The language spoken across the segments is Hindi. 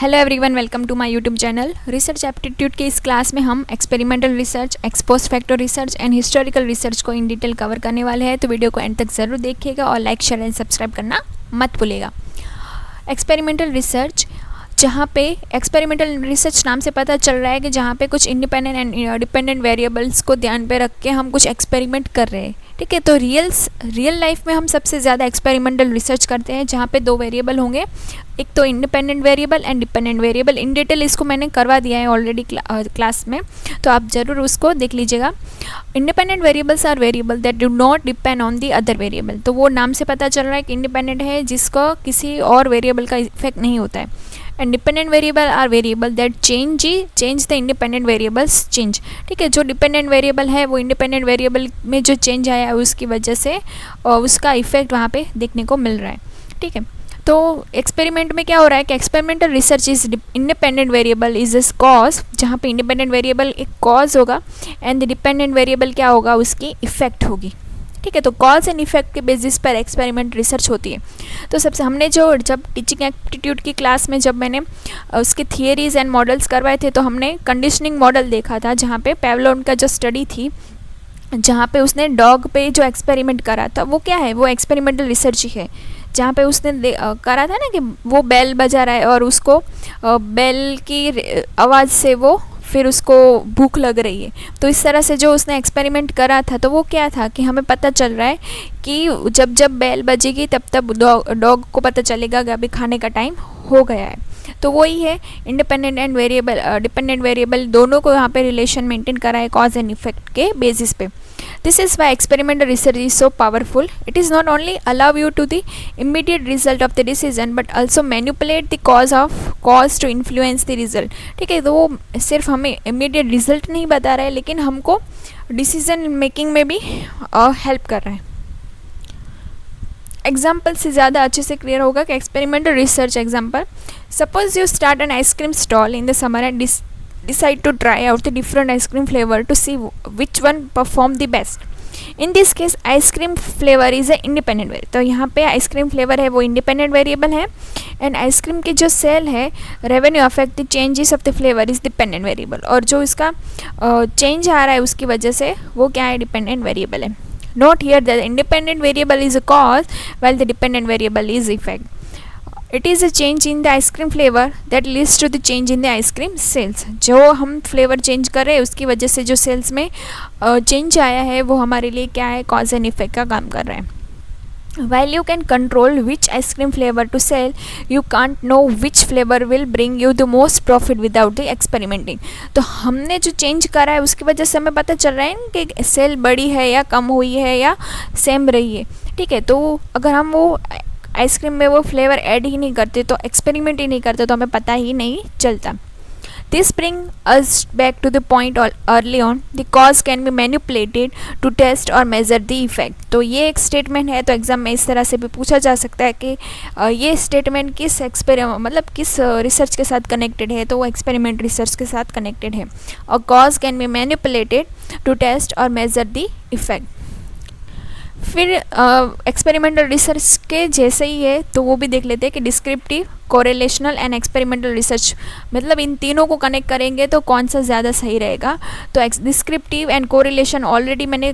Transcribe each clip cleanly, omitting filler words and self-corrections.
Hello everyone, welcome to my YouTube channel. Research aptitude के इस क्लास में हम experimental research, ex post factor research and historical research को इन डिटेल कवर करने वाले हैं। तो वीडियो को एंड तक ज़रूर देखिएगा और लाइक, शेयर एंड सब्सक्राइब करना मत भूलिएगा। एक्सपेरिमेंटल रिसर्च, जहाँ पे एक्सपेरिमेंटल रिसर्च नाम से पता चल रहा है कि जहाँ पे कुछ इंडिपेंडेंट एंड डिपेंडेंट वेरिएबल्स को ध्यान पे रख के हम कुछ एक्सपेरिमेंट कर रहे हैं। ठीक है, तो रियल लाइफ में हम सबसे ज़्यादा एक्सपेरिमेंटल रिसर्च करते हैं जहाँ पे दो वेरिएबल होंगे, एक तो independent variable and dependent variable. In detail इसको मैंने करवा दिया है ऑलरेडी क्लास में, तो आप ज़रूर उसको देख लीजिएगा। Independent variables are variable that do not depend on the other variable. तो वो नाम से पता चल रहा है कि इंडिपेंडेंट है जिसको किसी और वेरिएबल का इफेक्ट नहीं होता है। And dependent variable are variable that change the independent variables change. ठीक है, जो डिपेंडेंट वेरिएबल है वो इंडिपेंडेंट वेरिएबल में जो चेंज आया है उसकी वजह से उसका इफेक्ट वहाँ पे देखने को मिल रहा है। ठीक है, तो एक्सपेरिमेंट में क्या हो रहा है कि experimental research is independent variable is इस कॉज, जहाँ पे इंडिपेंडेंट वेरिएबल एक कॉज होगा एंड द डिपेंडेंट वेरिएबल क्या होगा, उसकी इफेक्ट होगी। ठीक है, तो कॉज एंड इफेक्ट के बेसिस पर एक्सपेरिमेंट रिसर्च होती है। तो सबसे हमने जब टीचिंग एप्टीट्यूड की क्लास में जब मैंने उसके थियरीज एंड मॉडल्स करवाए थे, तो हमने कंडीशनिंग मॉडल देखा था जहाँ पे पेवलोव का जो स्टडी थी, जहाँ पे उसने डॉग पे जो एक्सपेरिमेंट करा था, वो क्या है, वो एक्सपेरिमेंटल रिसर्च ही है। जहाँ पे उसने करा था ना कि वो बेल बजा रहा है और उसको बेल की आवाज़ से वो फिर उसको भूख लग रही है। तो इस तरह से जो उसने एक्सपेरिमेंट करा था, तो वो क्या था कि हमें पता चल रहा है कि जब जब बेल बजेगी तब तब डॉग को पता चलेगा कि अभी खाने का टाइम हो गया है। तो वही है, independent and variable dependent variable दोनों को यहाँ पे रिलेशन मेंटेन करा है कॉज एंड इफेक्ट के बेसिस पे। This is why experimental research is so powerful. It is not only allow you to the immediate result of the decision but also manipulate the cause to influence the result. ठीक है, तो वो सिर्फ हमें immediate result नहीं बता रहा है लेकिन हमको decision making में भी हेल्प कर रहा है। एग्जाम्पल से ज़्यादा अच्छे से क्लियर होगा कि experimental research example, suppose you start an ice cream stall in the summer and decide to try out the different ice cream flavor to see which one perform the best. In this case ice cream flavor is a independent variable. तो यहाँ पे आइस क्रीम फ्लेवर है वो इंडिपेंडेंट वेरिएबल है एंड आइसक्रीम की जो सेल है revenue affect the changes of the flavour is dependent variable, और जो इसका चेंज आ रहा है उसकी वजह से वो क्या है, डिपेंडेंट वेरिएबल है। Note here that the independent variable is a cause while the dependent variable is effect. It is a change in the ice cream flavor that leads to the change in the ice cream sales. जो हम फ्लेवर चेंज कर रहे हैं उसकी वजह से जो सेल्स में चेंज आया है वो हमारे लिए क्या है, कॉज एंड इफेक्ट का काम कर रहा है। While you can control which ice cream flavor to sell, you can't know which flavor will bring you the most profit without the experimenting. तो हमने जो चेंज करा है उसकी वजह से हमें पता चल रहा है कि सेल बढ़ी है या कम हुई है या सेम रही है। ठीक है, तो अगर हम वो आइसक्रीम में वो फ्लेवर ऐड ही नहीं करते, तो एक्सपेरिमेंट ही नहीं करते, तो हमें पता ही नहीं चलता। This bring us back to the point early on, the cause can be manipulated to test or measure the effect. तो ये एक स्टेटमेंट है, तो एग्जाम में इस तरह से भी पूछा जा सकता है कि ये स्टेटमेंट किस किस रिसर्च के साथ कनेक्टेड है, तो वो एक्सपेरिमेंट रिसर्च के साथ कनेक्टेड है। और cause can be manipulated to test और मेजर द इफेक्ट। फिर एक्सपेरिमेंटल रिसर्च के जैसे ही है तो वो भी देख लेते हैं कि descriptive, correlational and experimental research, मतलब इन तीनों को कनेक्ट करेंगे तो कौन सा ज़्यादा सही रहेगा। तो डिस्क्रिप्टिव एंड कोरिलेशन ऑलरेडी मैंने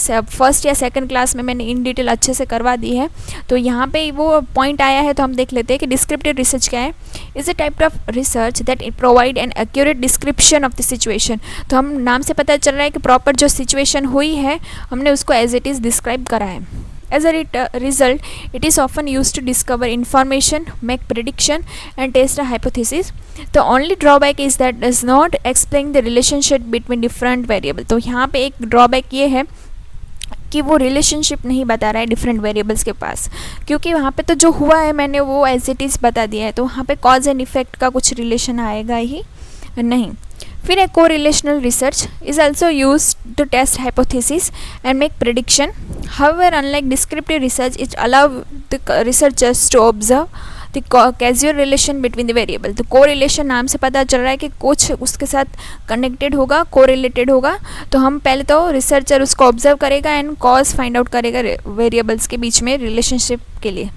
फर्स्ट या सेकंड क्लास में मैंने इन डिटेल अच्छे से करवा दी है, तो यहाँ पे वो पॉइंट आया है तो हम देख लेते हैं कि डिस्क्रिप्टिव रिसर्च क्या है। Is a type of research that it provide an accurate description of the situation. तो हम नाम से पता चल रहा है कि प्रॉपर जो सिचुएशन हुई है हमने उसको एज इट इज़ डिस्क्राइब करा है। As a result, it is often used to discover information, make prediction, and test a hypothesis. The only drawback is that does not explain the relationship between different variables. तो यहाँ पे एक drawback ये है कि वो रिलेशनशिप नहीं बता रहा है डिफरेंट वेरिएबल्स के पास, क्योंकि वहाँ पे तो जो हुआ है मैंने वो एज इट इज़ बता दिया है, तो वहाँ पे कॉज एंड इफेक्ट का कुछ रिलेशन आएगा ही नहीं। फिर एक correlational research is also use to test hypothesis and make prediction. However unlike descriptive research it allow the researchers to observe the causal relation between the variable. तो कोरिलेशन नाम से पता चल रहा है कि कुछ उसके साथ कनेक्टेड होगा, कोरिलेटेड होगा, तो हम पहले तो रिसर्चर उसको ऑब्जर्व करेगा एंड कॉज फाइंड आउट करेगा वेरिएबल्स के बीच में रिलेशनशिप के लिए।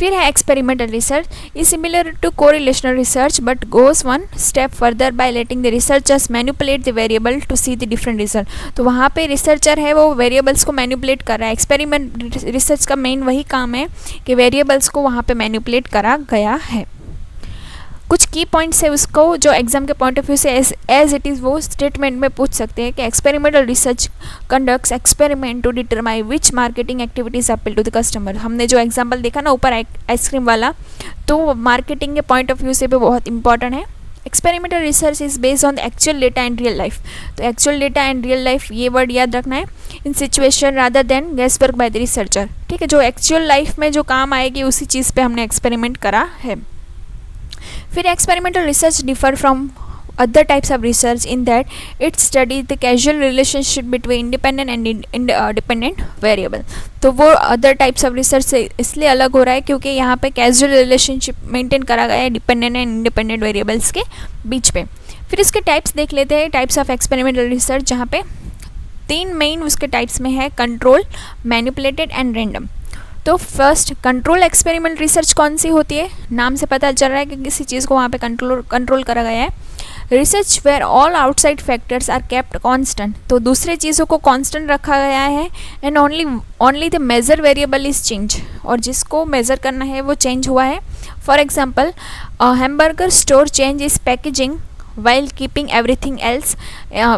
फिर है experimental research is similar to correlational research but goes one step further by letting the researchers manipulate the variable to see the different result. तो वहाँ पे रिसर्चर है वो वेरिएबल्स को मैनिपुलेट कर रहा है। एक्सपेरिमेंट रिसर्च का मेन वही काम है कि वेरिएबल्स को वहाँ पे मैनिपुलेट करा गया है। कुछ की पॉइंट्स है उसको जो एग्जाम के पॉइंट ऑफ व्यू से एज इट इज़ वो स्टेटमेंट में पूछ सकते हैं कि experimental research conducts experiment to determine which marketing activities appeal to the customer. हमने जो एग्जाम्पल देखा ना ऊपर आइसक्रीम वाला, तो मार्केटिंग के पॉइंट ऑफ व्यू से भी बहुत इंपॉर्टेंट है। Experimental research is based on the actual data and real life. तो actual data and real life ये वर्ड याद रखना है, in situation rather than guess work by the researcher. ठीक है, जो एक्चुअल लाइफ में जो काम आएगी उसी चीज़ पे हमने एक्सपेरिमेंट करा है। फिर experimental research differ from other types of research in that it study the casual relationship between independent and dependent variable. तो वो अदर टाइप्स ऑफ रिसर्च से इसलिए अलग हो रहा है क्योंकि यहाँ पे कैजुअल रिलेशनशिप मेंटेन करा गया है डिपेंडेंट एंड इंडिपेंडेंट वेरिएबल्स के बीच पे। फिर इसके टाइप्स देख लेते हैं, टाइप्स ऑफ एक्सपेरिमेंटल रिसर्च, जहाँ पे 3 मेन उसके टाइप्स में है, कंट्रोल, मैनिपुलेटेड एंड रैंडम। तो फर्स्ट कंट्रोल एक्सपेरिमेंट रिसर्च कौन सी होती है, नाम से पता चल रहा है कि किसी चीज़ को वहाँ पे कंट्रोल करा गया है। Research where all outside factors are kept constant. तो दूसरे चीज़ों को कांस्टेंट रखा गया है and only the measure variable is change, और जिसको मेज़र करना है वो चेंज हुआ है। For example hamburger store change is packaging while keeping everything else,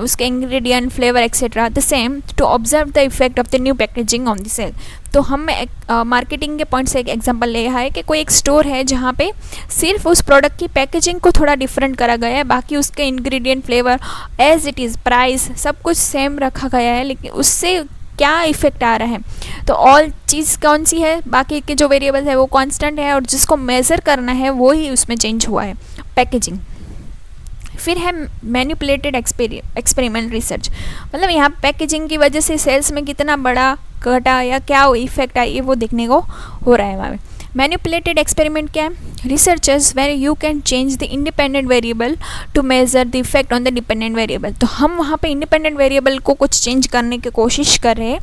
उसके ingredient, flavor etc. the same to observe the effect of the new packaging on the sale। तो हम मार्केटिंग के पॉइंट से एक एग्जांपल ले है कि कोई एक स्टोर है जहाँ पे सिर्फ उस प्रोडक्ट की पैकेजिंग को थोड़ा डिफरेंट करा गया है, बाकी उसके ingredient, flavour as it is, price सब कुछ सेम रखा गया है, लेकिन उससे क्या इफेक्ट आ रहा है। तो ऑल चीज़ कौन सी है, बाकी के जो वेरिएबल है वो कांस्टेंट है, और जिसको मेज़र करना है वो ही उसमें चेंज हुआ है, पैकेजिंग। फिर है मैनिपुलेटेड एक्सपेरिमेंट रिसर्च, मतलब यहाँ पैकेजिंग की वजह से सेल्स में कितना बड़ा घटा या क्या इफेक्ट आई वो देखने को हो रहा है वहाँ पे। मैनिपुलेटेड एक्सपेरिमेंट क्या है, researchers where you can change the independent variable to measure the effect on the dependent variable. तो हम वहाँ पे इंडिपेंडेंट वेरिएबल को कुछ चेंज करने की कोशिश कर रहे हैं,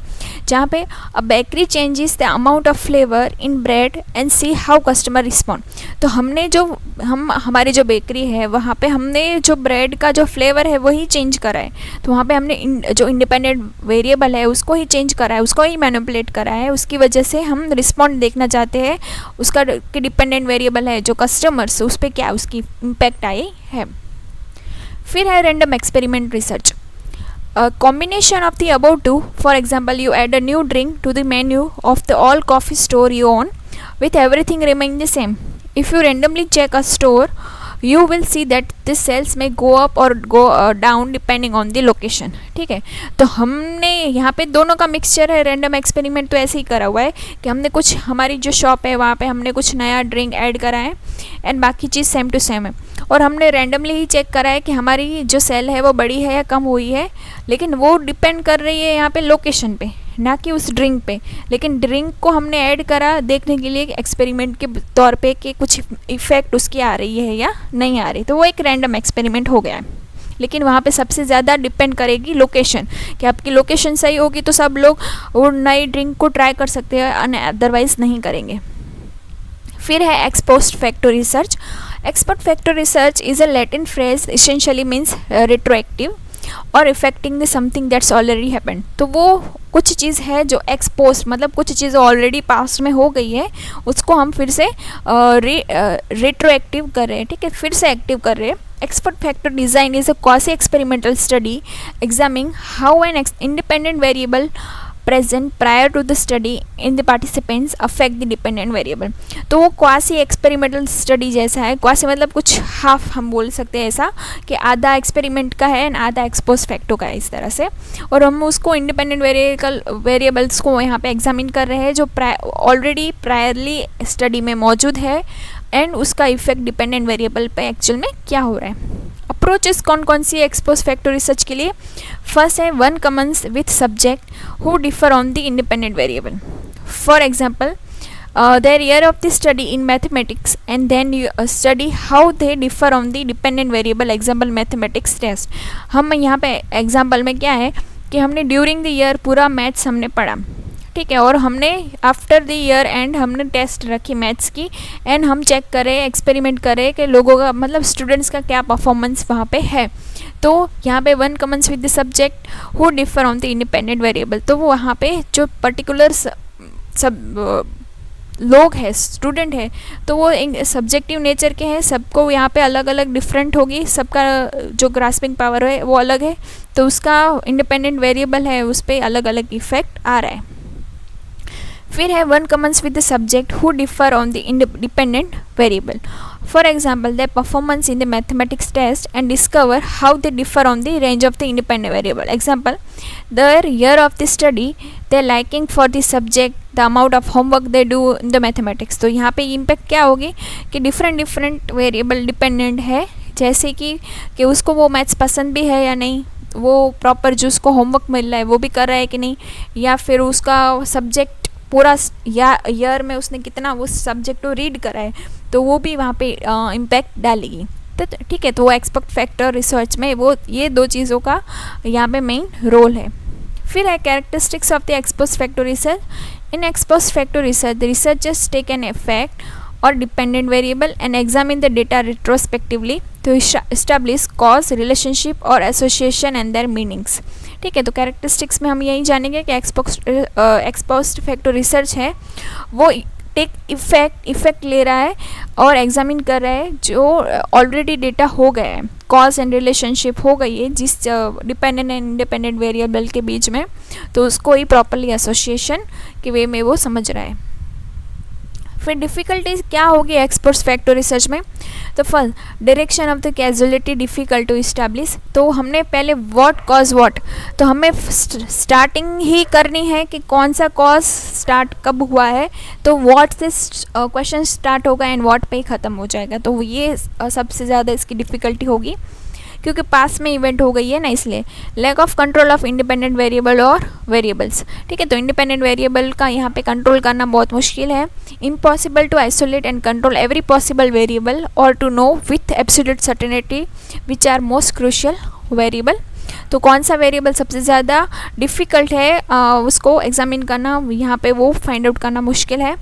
जहाँ पे अ bakery changes the amount of flavour in bread and see how customer respond. तो हमने जो हमारी जो बेकरी है वहाँ पे हमने जो ब्रेड का जो फ्लेवर है वही चेंज करा है। तो वहाँ पे हमने जो इंडिपेंडेंट वेरिएबल है उसको ही चेंज करा है, उसको ही मैनिपुलेट करा है, उसकी वजह से हम रिस्पॉन्ड देखना चाहते हैं उसका कि डिपेंडेंट वेरिएबल है जो कस्टमर्स उस पर क्या उसकी इम्पैक्ट आई है। फिर है random experiment research, combination of the above two. For example, you add a new drink to the menu of the all coffee store you own with everything remaining the same. If you randomly check a store, you will see that the sales may go up or go down depending on the location। ठीक है, तो हमने यहाँ पे दोनों का मिक्सचर है। रैंडम एक्सपेरिमेंट तो ऐसे ही करा हुआ है कि हमने कुछ हमारी जो शॉप है वहाँ पे हमने कुछ नया ड्रिंक ऐड करा है एंड बाकी चीज़ सेम टू सेम है, और हमने रैंडमली ही चेक करा है कि हमारी जो सेल है वो बढ़ी है या कम हुई है, लेकिन वो डिपेंड कर रही है यहाँ पे लोकेशन पे, ना कि उस ड्रिंक पे। लेकिन ड्रिंक को हमने ऐड करा देखने के लिए एक्सपेरिमेंट के तौर पे कि कुछ इफ़ेक्ट उसकी आ रही है या नहीं आ रही, तो वो एक रैंडम एक्सपेरिमेंट हो गया है। लेकिन वहाँ पे सबसे ज़्यादा डिपेंड करेगी लोकेशन, कि आपकी लोकेशन सही होगी तो सब लोग वो नई ड्रिंक को ट्राई कर सकते हैं, अदरवाइज़ नहीं करेंगे। फिर है ex post factor research. Ex post factor research is a Latin phrase, essentially means retroactive और affecting the something that's already happened. तो वो कुछ चीज़ है जो एक्सपोस्ट मतलब कुछ चीज़ ऑलरेडी पास्ट में हो गई है, उसको हम फिर से रेट्रोएक्टिव कर रहे हैं। ठीक है, फिर से एक्टिव कर रहे हैं। Ex post factor design is a quasi experimental study examining how an independent variable present prior to the study in the participants affect the dependent variable। तो वो क्वासी एक्सपेरिमेंटल स्टडी जैसा है। क्वासी मतलब कुछ हाफ हम बोल सकते हैं ऐसा कि आधा एक्सपेरिमेंट का है एंड आधा एक्सपोज फैक्टो का है, इस तरह से। और हम उसको इंडिपेंडेंट वेरिएबल्स को यहाँ पे एग्जामिन कर रहे हैं जो ऑलरेडी प्रायरली स्टडी में मौजूद है एंड उसका इफेक्ट डिपेंडेंट वेरिएबल पे एक्चुअल में क्या हो रहा है। अप्रोचेस कौन कौन सी एक्सपोज फैक्टर रिसर्च के लिए? फर्स्ट है one Cummins with subject who differ on the independent variable. For example their year of the study in mathematics and then you study how they differ on the dependent variable, example mathematics test। हम यहाँ पे एग्जाम्पल में क्या है कि हमने ड्यूरिंग द ईयर पूरा मैथ्स हमने पढ़ा, ठीक है, और हमने आफ्टर द ईयर एंड हमने टेस्ट रखी मैथ्स की एंड हम चेक करें, एक्सपेरिमेंट करें कि लोगों का मतलब स्टूडेंट्स का क्या परफॉर्मेंस वहाँ पे है। तो यहाँ पे one comments with the subject who differ on the independent variable, तो वो वहाँ पे जो पर्टिकुलर सब लोग हैं, स्टूडेंट है, तो वो सब्जेक्टिव नेचर के हैं, सबको यहाँ पे अलग अलग डिफरेंट होगी, सबका जो ग्रास्पिंग पावर है वो अलग है, तो उसका इंडिपेंडेंट वेरिएबल है उस पर अलग अलग इफेक्ट आ रहा है। फिर है one comments with the subject who differ on the independent variable, for example their performance in the mathematics test and discover how they differ on the range of the independent variable. Example, their year of the study, their liking for the subject, the amount of homework they do in the mathematics. तो यहाँ पे इम्पैक्ट क्या होगी कि डिफरेंट वेरिएबल डिपेंडेंट है, जैसे कि उसको वो मैथ्स पसंद भी है या नहीं, वो प्रॉपर जो उसको होमवर्क मिल रहा है वो भी कर रहा है कि नहीं, या फिर उसका सब्जेक्ट पूरा ईयर में उसने कितना वो सब्जेक्ट को रीड करा है, तो वो भी वहाँ पे इम्पैक्ट डालेगी। तो ठीक है, तो वो एक्सपोस्ट फैक्टर रिसर्च में वो ये दो चीज़ों का यहाँ पे मेन रोल है। फिर है characteristics of the ex post factor research. In ex post factor research the researchers take an effect or dependent variable and examine the data retrospectively to establish cause, relationship or association and their meanings. ठीक है, तो कैरेक्टरिस्टिक्स में हम यही जानेंगे कि एक्सपोस्ट फैक्टर रिसर्च है वो टेक इफेक्ट ले रहा है और एग्जामिन कर रहा है जो ऑलरेडी डेटा हो गया है, कॉज एंड रिलेशनशिप हो गई है जिस डिपेंडेंट एंड इंडिपेंडेंट वेरिएबल के बीच में, तो उसको ही प्रॉपरली एसोसिएशन के वे में वो समझ रहा है। फिर डिफ़िकल्टीज क्या होगी एक्सपोस्ट फैक्टर रिसर्च में, तो first direction of the causality difficult to establish. तो हमने पहले व्हाट कॉज व्हाट, तो हमें स्टार्टिंग ही करनी है कि कौन सा कॉज स्टार्ट कब हुआ है, तो व्हाट से क्वेश्चन स्टार्ट होगा एंड व्हाट पे ही ख़त्म हो जाएगा, तो ये सबसे ज़्यादा इसकी डिफ़िकल्टी होगी क्योंकि पास में इवेंट हो गई है ना, इसलिए lack of control of independent variable और वेरिएबल्स। ठीक है, तो इंडिपेंडेंट वेरिएबल का यहाँ पे कंट्रोल करना बहुत मुश्किल है। Impossible to isolate and control every possible variable और to know with absolute certainty which are most crucial variable. तो कौन सा वेरिएबल सबसे ज़्यादा डिफ़िकल्ट है उसको एग्जामिन करना, यहाँ पे वो फाइंड आउट करना मुश्किल है।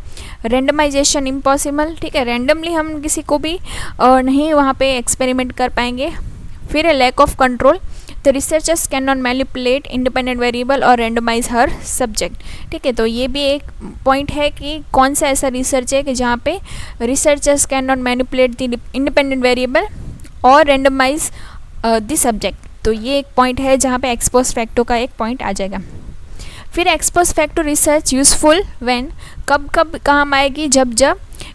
रेंडमाइजेशन इम्पॉसिबल, ठीक है, रैंडमली हम किसी को भी नहीं वहाँ पे एक्सपेरिमेंट कर पाएंगे। फिर है lack of control, the researchers can not manipulate independent variable और रेंडमाइज हर सब्जेक्ट। ठीक है, तो ये भी एक पॉइंट है कि कौन सा ऐसा रिसर्च है कि जहाँ पे researchers can not manipulate the independent variable और रेंडमाइज द सब्जेक्ट, तो ये एक पॉइंट है जहाँ पे एक्सपोस्ट फैक्टर का एक पॉइंट आ जाएगा। फिर ex post factor research useful when, कब काम आएगी, जब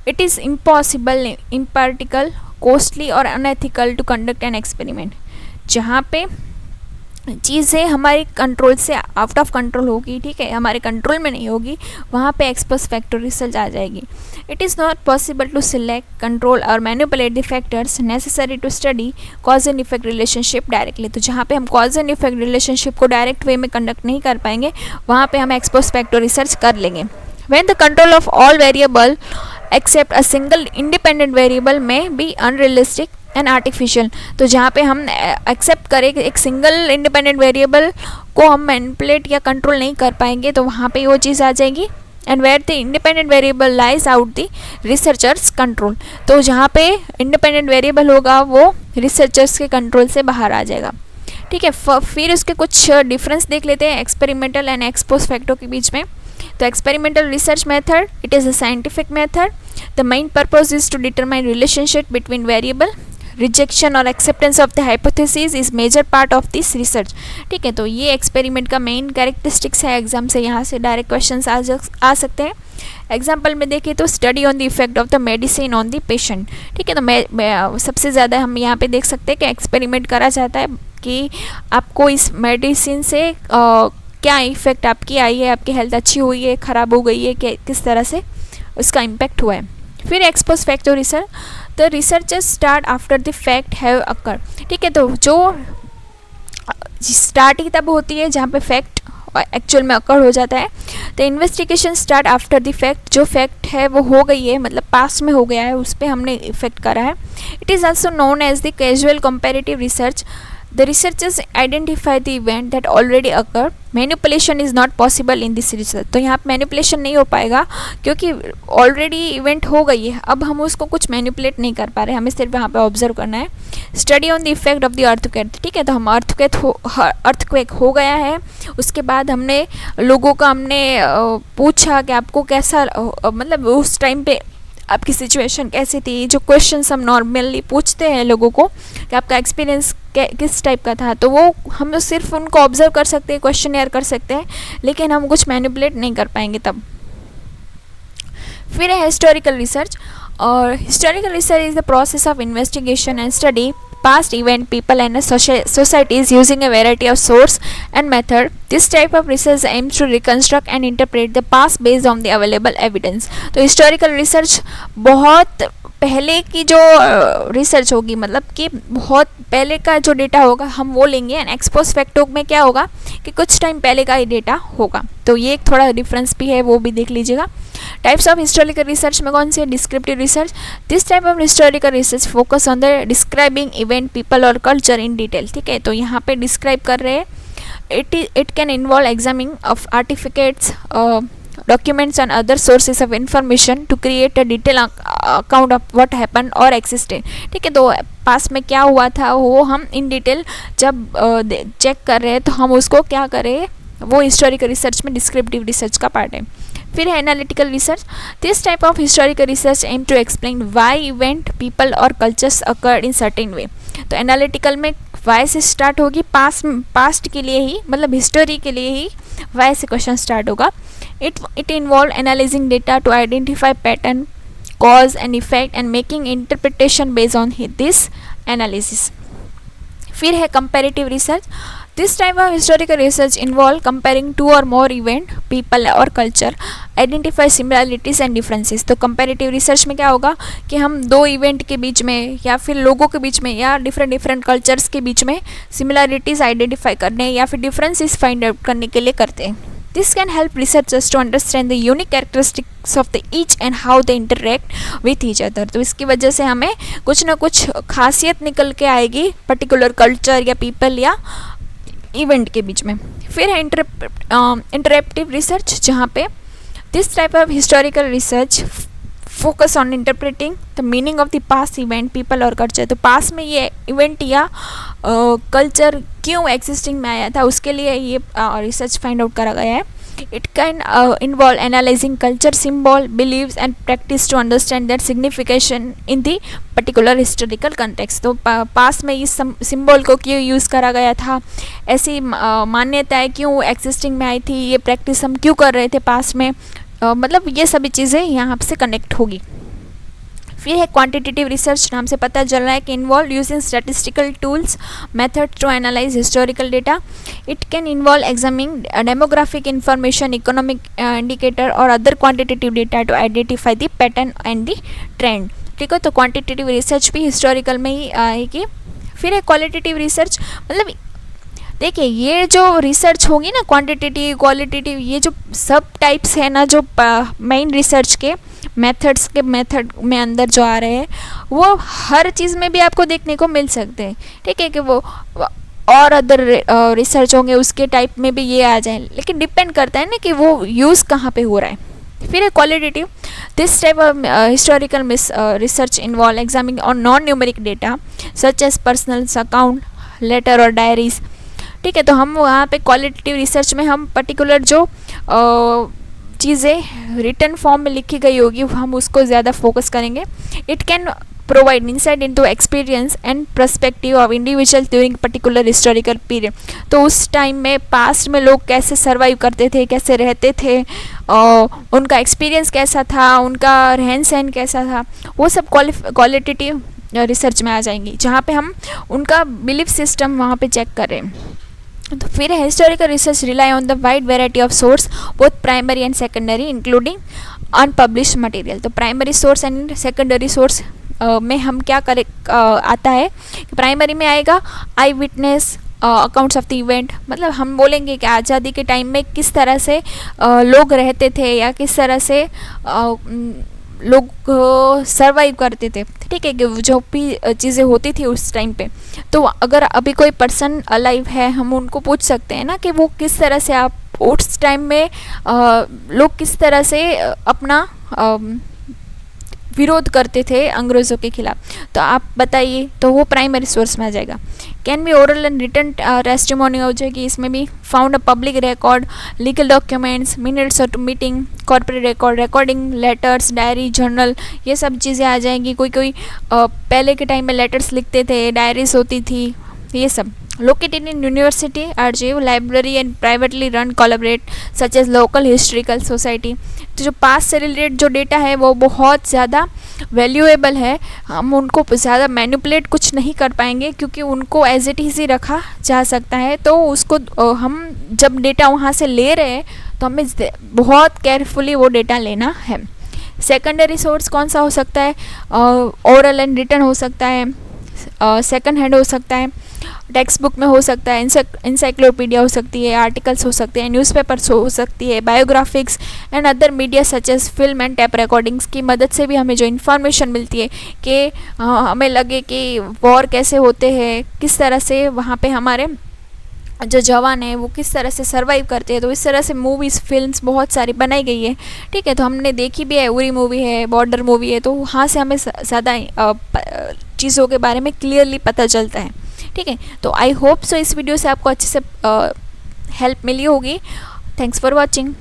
it is impossible, impractical, costly और unethical to conduct an experiment, जहाँ पे चीज़ें हमारी कंट्रोल से आउट ऑफ कंट्रोल होगी, ठीक है, हमारे कंट्रोल में नहीं होगी, वहाँ पे एक्सपोस्ट फैक्टर रिसर्च आ जाएगी। It is not possible to select, control और manipulate the factors necessary to study cause and effect relationship directly, तो जहाँ पे हम कॉज एंड इफेक्ट रिलेशनशिप को डायरेक्ट वे में कंडक्ट नहीं कर पाएंगे, वहाँ पे हम एक्सपोस्ट फैक्टर रिसर्च कर लेंगे। When the control of all variable except a single independent variable may be unrealistic and artificial, तो जहाँ पे हम एक्सेप्ट करें कि एक सिंगल इंडिपेंडेंट वेरिएबल को हम मैनिपुलेट या कंट्रोल नहीं कर पाएंगे, तो वहाँ पे वो चीज़ आ जाएगी। And where the independent variable lies out the researchers control, तो जहाँ पे इंडिपेंडेंट वेरिएबल होगा वो रिसर्चर्स के कंट्रोल से बाहर आ जाएगा। ठीक है, फिर उसके कुछ डिफरेंस देख लेते हैं एक्सपेरिमेंटल एंड एक्सपोस्ट फैक्टर के बीच में। तो experimental research method, it is a scientific method, the main purpose is to determine relationship between variable, rejection और acceptance of the hypothesis is major part of this research. ठीक है, तो ये एक्सपेरिमेंट का मेन कैरेक्टरिस्टिक्स है, एग्जाम से यहाँ से डायरेक्ट क्वेश्चन आ सकते हैं। एग्जाम्पल में देखिए तो study on the effect of the medicine on the patient. ठीक है, तो सबसे ज़्यादा हम यहाँ पे देख सकते हैं कि एक्सपेरिमेंट करा जाता है कि आपको इस मेडिसिन से क्या इफ़ेक्ट आपकी आई है, आपकी हेल्थ अच्छी हुई है, ख़राब हो गई है, किस तरह से उसका इम्पैक्ट हुआ है। फिर ex post factor research, the researchers start after the fact have occur. ठीक है, तो जो स्टार्ट ही तब होती है जहाँ पे फैक्ट एक्चुअल में अकर हो जाता है। The investigation start after the fact, जो फैक्ट है वो हो गई है, मतलब पास्ट में हो गया है, उस पर हमने इफेक्ट करा है। It is also known as the causal comparative research, the researchers identify the event that already occur, manipulation is not possible in this research. तो यहाँ पे मैनिपुलेशन नहीं हो पाएगा क्योंकि ऑलरेडी इवेंट हो गई है, अब हम उसको कुछ मैनिपुलेट नहीं कर पा रहे, हमें सिर्फ यहाँ पे ऑब्जर्व करना है। Study on the effect of the earthquake, ठीक है, तो हम अर्थक्वेक हो गया है, उसके बाद हमने लोगों का पूछा कि आपको कैसा मतलब उस टाइम पे आपकी सिचुएशन कैसी थी, जो क्वेश्चंस हम नॉर्मली पूछते हैं लोगों को कि आपका एक्सपीरियंस किस टाइप का था, तो वो हम सिर्फ उनको ऑब्जर्व कर सकते हैं, क्वेश्चन कर सकते हैं, लेकिन हम कुछ मैनिपुलेट नहीं कर पाएंगे तब। फिर है हिस्टोरिकल रिसर्च, और historical research is the process of investigation and study past event, people and societies using a variety of source and method. This type of research aims to reconstruct and interpret the past based on the available evidence. तो historical research बहुत पहले की जो रिसर्च होगी, मतलब कि बहुत पहले का जो डेटा होगा हम वो लेंगे, एंड एक्सपोज फैक्टो में क्या होगा कि कुछ टाइम पहले का ही डेटा होगा, तो ये एक थोड़ा डिफरेंस भी है, वो भी देख लीजिएगा। टाइप्स ऑफ हिस्टोरिकल रिसर्च में कौन से? Descriptive research, this type of historical research focus on the describing event, people और कल्चर इन डिटेल, ठीक है, तो यहाँ पे डिस्क्राइब कर रहे हैं। It can involve examining of artifacts, documents and other sources of information to create a detailed account of what happened or existed, ठीक है, तो पास में क्या हुआ था वो हम इन डिटेल जब चेक कर रहे हैं तो हम उसको क्या करें, वो हिस्टोरिकल रिसर्च में डिस्क्रिप्टिव रिसर्च का पार्ट है। फिर है analytical research, this type of historical research aim to explain why event, people और cultures occurred in certain way. तो एनालिटिकल में वाई से स्टार्ट होगी, पास्ट के लिए ही, मतलब हिस्टोरी के लिए ही वाई से क्वेश्चन स्टार्ट होगा। It involved analyzing data to identify pattern, cause and effect and making interpretation based on this analysis. फिर है comparative research. This type of historical research involve comparing two or more event, people और culture, identify similarities and differences. तो comparative research में क्या होगा कि हम दो इवेंट के बीच में या फिर लोगों के बीच में या डिफरेंट कल्चर्स के बीच में सिमिलरिटीज़ आइडेंटिफाई करने या फिर डिफरेंसेस फाइंड आउट करने के लिए करते हैं। This can help researchers to understand the unique characteristics of the each and how they interact with each other. तो इसकी वजह से हमें कुछ ना कुछ खासियत निकल के आएगी पर्टिकुलर कल्चर या पीपल या इवेंट के बीच में। फिर है इंटरैक्टिव रिसर्च, जहाँ पे this type of historical research focus on interpreting the meaning of the past event, people और कल्चर। तो पास्ट में ये इवेंट या कल्चर क्यों एग्जिस्टिंग में आया था, उसके लिए ये रिसर्च फाइंड आउट करा गया है। It can involve analysing culture, symbol, believes and practice to understand that signification in the particular historical context. तो पास्ट में इस सिम्बॉल को क्यों यूज़ करा गया था, ऐसी मान्यताएं क्यों एग्जिस्टिंग में आई थी, ये प्रैक्टिस हम क्यों कर रहे थे पास्ट में, मतलब ये सभी चीज़ें यहाँ से कनेक्ट होगी। फिर है क्वांटिटेटिव रिसर्च, नाम से पता चल रहा है कि involve using statistical tools, method to analyse historical data. It can involve examining demographic information, economic indicator और other quantitative data to identify the pattern and the trend, ठीक है, तो क्वांटिटेटिव रिसर्च भी हिस्टोरिकल में ही आएगी। फिर है क्वालिटेटिव रिसर्च, मतलब देखिए ये जो रिसर्च होगी ना, क्वांटिटेटिव, क्वालिटेटिव, ये जो सब टाइप्स है ना, जो मेन रिसर्च के मेथड में अंदर जो आ रहे हैं, वो हर चीज़ में भी आपको देखने को मिल सकते हैं, ठीक है, कि वो और अदर रिसर्च होंगे उसके टाइप में भी ये आ जाए, लेकिन डिपेंड करता है ना कि वो यूज़ कहाँ पे हो रहा है। फिर है qualitative, this type of historical research involve examining on non numeric data such as personal account, letter और डायरीज, ठीक है, तो हम वहाँ पे क्वालिटेटिव रिसर्च में हम पर्टिकुलर जो चीज़ें रिटर्न फॉर्म में लिखी गई होगी हम उसको ज़्यादा फोकस करेंगे। It can provide insight into experience and perspective of individual during particular historical period. तो उस टाइम में पास्ट में लोग कैसे सर्वाइव करते थे, कैसे रहते थे, उनका एक्सपीरियंस कैसा था, उनका रहन सहन कैसा था, वो सब क्वालिटेटिव रिसर्च में आ जाएंगी, जहाँ पे हम उनका बिलीफ सिस्टम वहाँ पे चेक करें। तो फिर historical research rely on the wide variety of source both primary and secondary including unpublished material. तो primary source and secondary source में हम क्या करें आता है कि प्राइमरी में आएगा eyewitness accounts of the event, मतलब हम बोलेंगे कि आज़ादी के टाइम में किस तरह से लोग रहते थे या किस तरह से लोग सरवाइव करते थे, ठीक है, कि जो भी चीज़ें होती थी उस टाइम पे। तो अगर अभी कोई पर्सन अलाइव है, हम उनको पूछ सकते हैं ना कि वो किस तरह से, आप उस टाइम में लोग किस तरह से अपना विरोध करते थे अंग्रेज़ों के खिलाफ, तो आप बताइए, तो वो प्राइमरी सोर्स में आ जाएगा। Can be oral and written testimony हो जाएगी, इसमें भी found a public record, legal documents, minutes of meeting, corporate record, recording, letters, diary, journal, ये सब चीज़ें आ जाएंगी। कोई पहले के टाइम में लेटर्स लिखते थे, डायरीज होती थी, ये सब। Located in university, archive, library and privately run collaborate such as local historical society। तो जो पास से रिलेटेड जो डेटा है वो बहुत ज़्यादा वैल्यूएबल है, हम उनको ज़्यादा मैनिपुलेट कुछ नहीं कर पाएंगे, क्योंकि उनको एज इट इज़ ही रखा जा सकता है। तो उसको हम जब डेटा वहाँ से ले रहे हैं तो हमें बहुत केयरफुली वो डेटा लेना है। सेकेंडरी सोर्स कौन सा हो सकता है? ओरल एंड रिटन हो सकता है, सेकंड हैंड हो सकता है, टेक्स्ट बुक में हो सकता है, इंसाइक्लोपीडिया हो सकती है, आर्टिकल्स हो सकते हैं, न्यूज़पेपर्स हो सकती है, biographies and other media such as film and tape recordings की मदद से भी हमें जो इन्फॉर्मेशन मिलती है कि हमें लगे कि वॉर कैसे होते हैं, किस तरह से वहाँ पे हमारे जो जवान है वो किस तरह से सर्वाइव करते हैं। तो इस तरह से मूवीज़, फिल्म्स बहुत सारी बनाई गई है, ठीक है। तो हमने देखी भी है, उरी मूवी है, बॉर्डर मूवी है, तो वहाँ से हमें ज़्यादा चीज़ों के बारे में क्लियरली पता चलता है, ठीक है। तो आई होप सो इस वीडियो से आपको अच्छे से हेल्प मिली होगी। Thanks for watching.